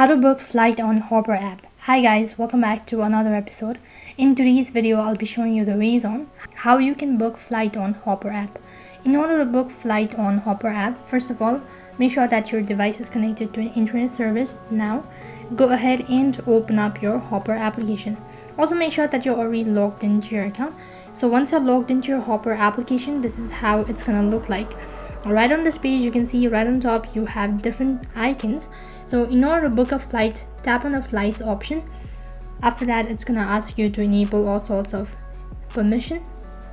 How to book flight on Hopper app. Hi guys, welcome back to another episode. In today's video, I'll be showing you the ways on how you can book flight on Hopper app. In order to book flight on Hopper app, first of all, make sure that your device is connected to an internet service. Now, go ahead and open up your Hopper application. Also make sure that you're already logged into your account. So once you're logged into your Hopper application, this is how it's gonna look like. Right on this page, you can see right on top you have different icons. So in order to book a flight, tap on the flights option. After that, it's gonna ask you to enable all sorts of permission.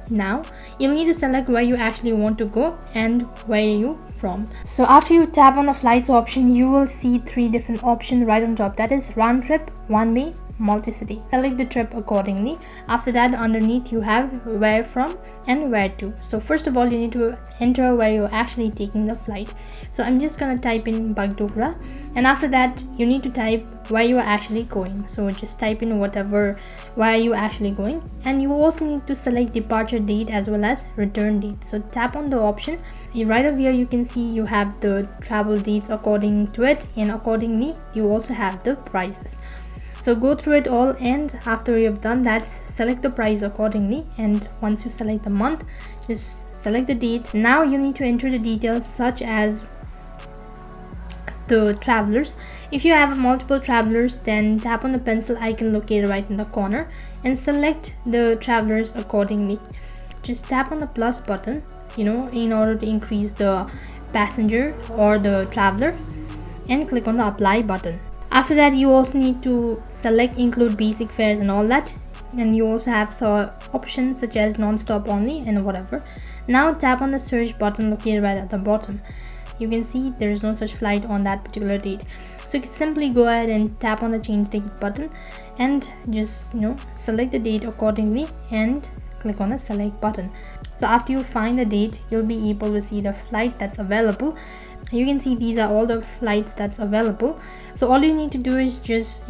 Now you'll need to select where you actually want to go and where you from. So after you tap on the flights option, you will see three different options right on top. That is round trip, one way, multi-city. Select the trip accordingly. After that, underneath you have where from and where to. So first of all, you need to enter where you're actually taking the flight. So I'm just gonna type in Bagdogra, and after that you need to type where you are actually going. So just type in where you are actually going, and you also need to select departure date as well as return date. So tap on the option. Right over here you can see you have the travel dates according to it, and accordingly you also have the prices. So go through it all, and after you've done that, select the price accordingly, and once you select the month, just select the date. Now you need to enter the details such as the travelers. If you have multiple travelers, then tap on the pencil icon located right in the corner and select the travelers accordingly. Just tap on the plus button, in order to increase the passenger or the traveler, and click on the apply button. After that, you also need to select include basic fares and all that, and you also have options such as non-stop only and whatever. Now tap on the search button located right at the bottom. You can see there is no such flight on that particular date, so you can simply go ahead and tap on the change date button and just select the date accordingly and click on the select button. So after you find the date, you'll be able to see the flight that's available. You can see these are all the flights that's available. So all you need to do is just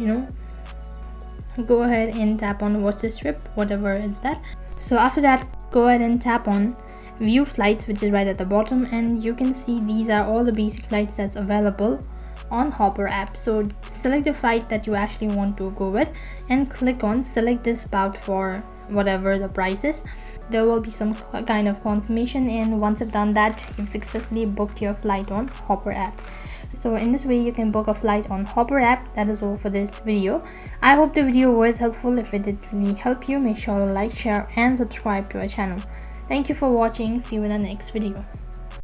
go ahead and tap on what's this trip, whatever is that. So after that, go ahead and tap on view flights, which is right at the bottom, and you can see these are all the basic flights that's available on Hopper app. So select the flight that you actually want to go with and click on select this spout for whatever the price is. There will be some kind of confirmation, and once you've done that, you've successfully booked your flight on Hopper app. So in this way you can book a flight on Hopper app. That is all for this video. I hope the video was helpful. If it did really help you, make sure to like, share and subscribe to our channel. Thank you for watching. See you in the next video.